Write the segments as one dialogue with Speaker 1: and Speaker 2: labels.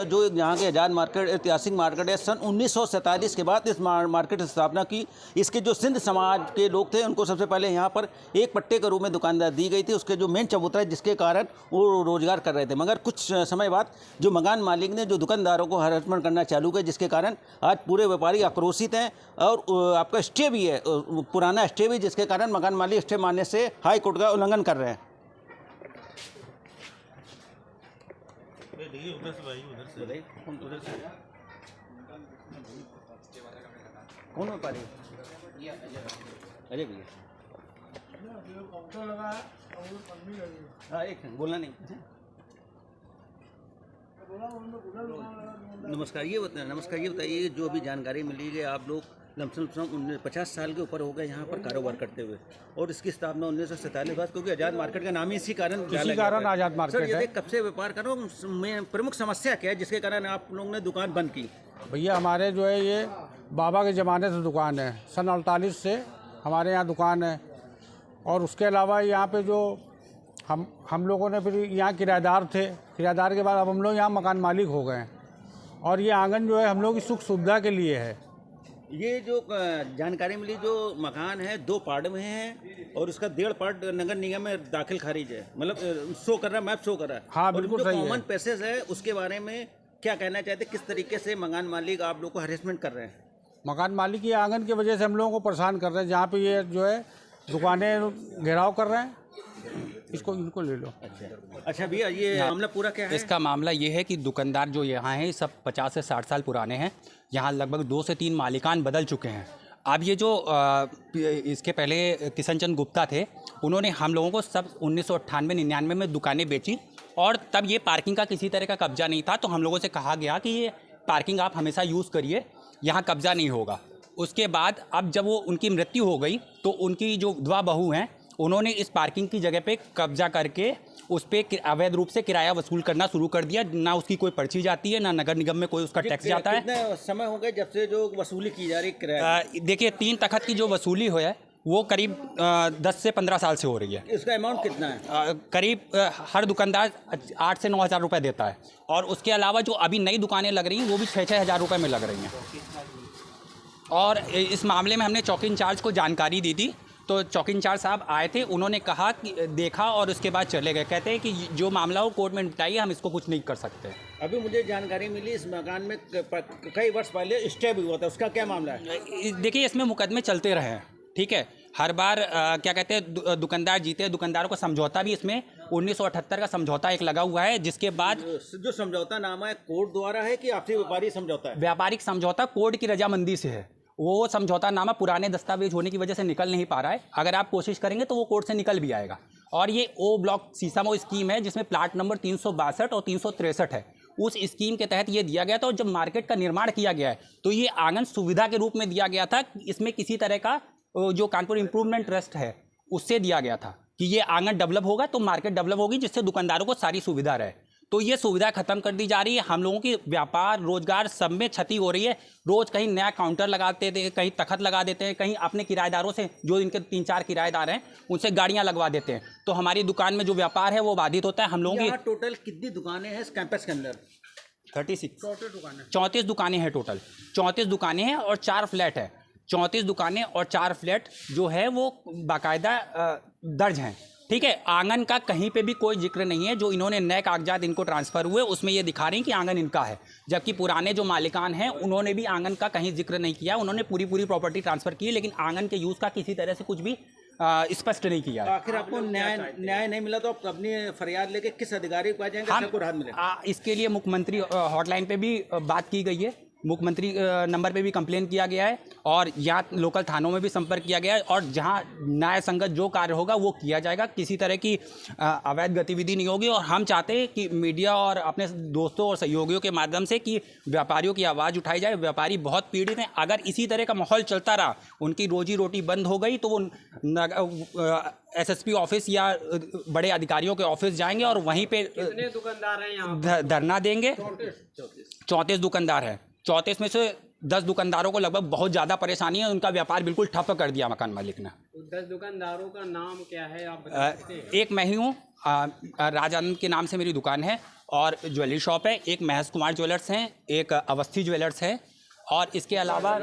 Speaker 1: जो यहाँ के आज़ाद मार्केट ऐतिहासिक मार्केट है, सन 1947 के बाद इस मार्केट की स्थापना की। इसके जो सिंध समाज के लोग थे उनको सबसे पहले यहाँ पर एक पट्टे के रूप में दुकानदार दी गई थी, उसके जो मेन चबूतरा है जिसके कारण वो रोजगार कर रहे थे। मगर कुछ समय बाद जो मकान मालिक ने जो दुकानदारों को हरासमेंट करना चालू किया, जिसके कारण आज पूरे व्यापारी आक्रोशित हैं और आपका स्टे भी है, पुराना स्टे भी, जिसके कारण मकान मालिक स्टे मानने से हाई कोर्ट का उल्लंघन कर रहे हैं। उधर से कौन व्यापारी? अरे भैया हाँ, एक बोलना नहीं। नमस्कार, ये बताइए जो अभी जानकारी मिली है, आप लोग लमसम 50 साल के ऊपर हो गए यहाँ पर कारोबार करते हुए, और इसकी स्थापना 1947 बाद, क्योंकि आज़ाद मार्केट का नाम ही इसी कारण
Speaker 2: आज़ाद मार्केट है।
Speaker 1: ये कब से व्यापार करो, प्रमुख समस्या क्या है जिसके कारण आप लोगों ने दुकान बंद की?
Speaker 2: भैया हमारे जो है ये बाबा के ज़माने से दुकान है, सन 48 से हमारे यहाँ दुकान है। और उसके अलावा यहाँ पे जो हम लोगों ने फिर यहाँ किराएदार थे, किराएदार के बाद अब हम लोग यहाँ मकान मालिक हो गए हैं। और ये आंगन जो है हम लोग की सुख सुविधा के लिए है।
Speaker 1: ये जो जानकारी मिली, जो मकान है 2 पार्ट में है और उसका 1.5 पार्ट नगर निगम में दाखिल खारिज है, मतलब शो कर रहा है, मैप शो कर रहा है।
Speaker 2: हाँ बिल्कुल सही है।
Speaker 1: कॉमन पैसेज है, उसके बारे में क्या कहना चाहते, किस तरीके से मकान मालिक आप लोग को हरेसमेंट कर रहे हैं?
Speaker 2: मकान मालिक ये आंगन की वजह से हम लोगों को परेशान कर रहे हैं, जहाँ पे ये जो है दुकानें घेराव कर रहे हैं। इनको ले लो।
Speaker 1: अच्छा भैया, ये मामला पूरा क्या है?
Speaker 3: इसका मामला ये है कि दुकानदार जो यहाँ हैं सब 50 से 60 साल पुराने हैं। यहाँ लगभग 2 से 3 मालिकान बदल चुके हैं। अब ये जो इसके पहले किशन चंद गुप्ता थे, उन्होंने हम लोगों को सब 1998-99 में दुकानें बेची, और तब ये पार्किंग का किसी तरह का कब्जा नहीं था। तो हम लोगों से कहा गया कि ये पार्किंग आप हमेशा यूज़ करिए, यहाँ कब्जा नहीं होगा। उसके बाद अब जब वो उनकी मृत्यु हो गई तो उनकी जो विधवा बहू हैं, उन्होंने इस पार्किंग की जगह पे कब्जा करके उस पर अवैध रूप से किराया वसूल करना शुरू कर दिया। ना उसकी कोई पर्ची जाती है, ना नगर निगम में कोई उसका टैक्स जाता है।
Speaker 1: कितना समय हो गया जब से जो वसूली की जा रही है किराया?
Speaker 3: देखिए, 3 तखत की जो वसूली हो है वो करीब 10 से 15 साल से हो रही है।
Speaker 1: इसका अमाउंट कितना है?
Speaker 3: करीब हर दुकानदार 8 से 9 हज़ार रुपये देता है। और उसके अलावा जो अभी नई दुकानें लग रही हैं वो भी 6-6 हज़ार रुपये में लग रही हैं। और इस मामले में हमने चौकी इंचार्ज को जानकारी दी थी, तो चौकी इंचार्ज साहब आए थे, उन्होंने कहा कि देखा और उसके बाद चले गए। कहते हैं कि जो मामला हो कोर्ट में निपटाइए, हम इसको कुछ नहीं कर सकते।
Speaker 1: अभी मुझे जानकारी मिली इस मकान में कई वर्ष पहले स्टे भी हुआ था, उसका क्या मामला है?
Speaker 3: देखिए, इसमें मुकदमे चलते रहे हैं, ठीक है। हर बार क्या कहते हैं दुकानदार जीते, दुकानदारों का समझौता भी इसमें 1978 का समझौता एक लगा हुआ है, जिसके बाद
Speaker 1: जो समझौता नामा है कोर्ट द्वारा है कि आपसी व्यापारी समझौता है?
Speaker 3: व्यापारिक समझौता कोर्ट की रजामंदी से है। वो समझौता नामा पुराने दस्तावेज होने की वजह से निकल नहीं पा रहा है। अगर आप कोशिश करेंगे तो वो कोर्ट से निकल भी आएगा। और ये ओ ब्लॉक सीसामो स्कीम है, जिसमें प्लाट नंबर 362 और 363 है। उस स्कीम के तहत ये दिया गया था, और जब मार्केट का निर्माण किया गया है तो ये आंगन सुविधा के रूप में दिया गया था। इसमें किसी तरह का जो कानपुर इम्प्रूवमेंट ट्रस्ट है उससे दिया गया था कि ये आंगन डेवलप होगा तो मार्केट डेवलप होगी, जिससे दुकानदारों को सारी सुविधा रहे। तो ये सुविधा खत्म कर दी जा रही है। हम लोगों की व्यापार रोजगार सब में क्षति हो रही है। रोज कहीं नया काउंटर लगाते थे, कहीं तखत लगा देते हैं, कहीं अपने किराएदारों से, जो इनके 3-4 किराएदार हैं, उनसे गाड़ियां लगवा देते हैं। तो हमारी दुकान में जो व्यापार है वो बाधित होता है। हम लोगों की
Speaker 1: टोटल कितनी दुकानें हैं इस कैंपस के अंदर?
Speaker 3: 34 दुकानें हैं टोटल। 34 दुकानें हैं और 4 फ्लैट है। 34 दुकानें और 4 फ्लैट जो है वो बाकायदा दर्ज हैं, ठीक है। आंगन का कहीं पे भी कोई जिक्र नहीं है। जो इन्होंने नए कागजात इनको ट्रांसफ़र हुए उसमें ये दिखा रही हैं कि आंगन इनका है, जबकि पुराने जो मालिकान हैं उन्होंने भी आंगन का कहीं जिक्र नहीं किया। उन्होंने पूरी प्रॉपर्टी ट्रांसफ़र की, लेकिन आंगन के यूज़ का किसी तरह से कुछ भी स्पष्ट नहीं किया।
Speaker 1: आखिर आपको न्याय नहीं मिला तो आप अपनी फरियाद लेके किस अधिकारी को जाएंगे? आपको राहत मिले?
Speaker 3: इसके लिए मुख्यमंत्री हॉटलाइन पे भी बात की गई है, मुख्यमंत्री नंबर पे भी कंप्लेन किया गया है, और यहाँ लोकल थानों में भी संपर्क किया गया है। और जहाँ न्याय संगत जो कार्य होगा वो किया जाएगा। किसी तरह की अवैध गतिविधि नहीं होगी। और हम चाहते हैं कि मीडिया और अपने दोस्तों और सहयोगियों के माध्यम से कि व्यापारियों की आवाज़ उठाई जाए। व्यापारी बहुत पीड़ित हैं। अगर इसी तरह का माहौल चलता रहा, उनकी रोजी रोटी बंद हो गई, तो वो SSP ऑफिस या बड़े अधिकारियों के ऑफिस जाएंगे और वहीं पे
Speaker 4: कितने दुकानदार हैं यहाँ
Speaker 3: धरना देंगे। 34 दुकानदार हैं। 34 में से 10 दुकानदारों को लगभग बहुत ज़्यादा परेशानी है, उनका व्यापार बिल्कुल ठप कर दिया मकान मालिक ने।
Speaker 4: तो 10 दुकानदारों का नाम क्या है आप बता सकते हैं?
Speaker 3: एक मैं ही हूँ, राजानंद के नाम से मेरी दुकान है और ज्वेलरी शॉप है। एक महस कुमार ज्वेलर्स हैं, एक अवस्थी ज्वेलर्स है और इसके अलावा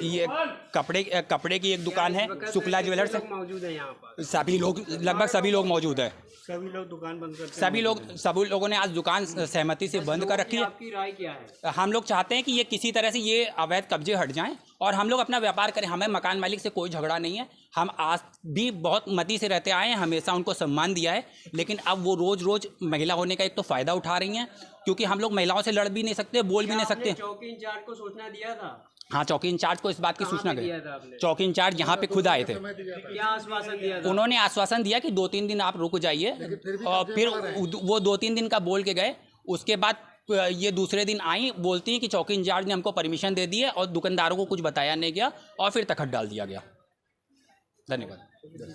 Speaker 3: ये कपड़े की एक दुकान है, शुक्ला ज्वेलर्स है।
Speaker 4: मौजूद है यहाँ पर
Speaker 3: सभी लोग, लगभग सभी लोग मौजूद है।
Speaker 4: सभी लोग दुकान बंद करते
Speaker 3: सभी लोगों ने आज दुकान सहमति से बंद कर रखी है।
Speaker 4: आपकी राय क्या है?
Speaker 3: हम लोग चाहते हैं कि ये किसी तरह से ये अवैध कब्जे हट जाएं और हम लोग अपना व्यापार करें। हमें मकान मालिक से कोई झगड़ा नहीं है, हम आज भी बहुत मति से रहते आए हैं, हमेशा उनको सम्मान दिया है। लेकिन अब वो रोज़ रोज़ महिला होने का एक तो फ़ायदा उठा रही हैं, क्योंकि हम लोग महिलाओं से लड़ भी नहीं सकते, बोल भी नहीं सकते।
Speaker 4: चौकी इंचार्ज को सूचना दिया था?
Speaker 3: हाँ, चौकी इंचार्ज को इस बात की सूचना
Speaker 4: दिया
Speaker 3: गई।
Speaker 4: था आपने?
Speaker 3: चौकी इंचार्ज यहाँ पे खुद आए थे।
Speaker 4: क्या आश्वासन दिया था?
Speaker 3: उन्होंने आश्वासन दिया कि 2-3 दिन आप रुक जाइए और फिर वो 2-3 दिन का बोल के गए। उसके बाद ये दूसरे दिन आई, बोलती हैं कि चौकी इंचार्ज ने हमको परमिशन दे दी है और दुकानदारों को कुछ बताया नहीं गया और फिर तखत डाल दिया गया। धन्यवाद।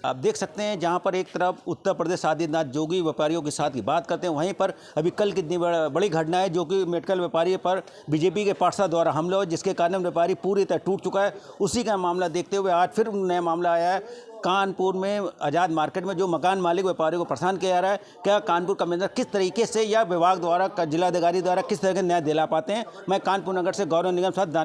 Speaker 1: आप देख सकते हैं जहां पर एक तरफ उत्तर प्रदेश आदित्यनाथ जोगी व्यापारियों के साथ की बात करते हैं, वहीं पर अभी कल कितनी बड़ी घटना है जो कि मेडिकल व्यापारी पर बीजेपी के पार्षद द्वारा हमला हुआ, जिसके कारण व्यापारी पूरी तरह टूट चुका है। उसी का मामला देखते हुए आज फिर नया मामला आया है कानपुर में आज़ाद मार्केट में, जो मकान मालिक व्यापारियों को परेशान किया जा रहा है। क्या कानपुर कमिश्नर किस तरीके से या विभाग द्वारा, जिलाधिकारी द्वारा किस तरह के न्याय दिला पाते हैं? मैं कानपुर नगर से गौरव निगम साथ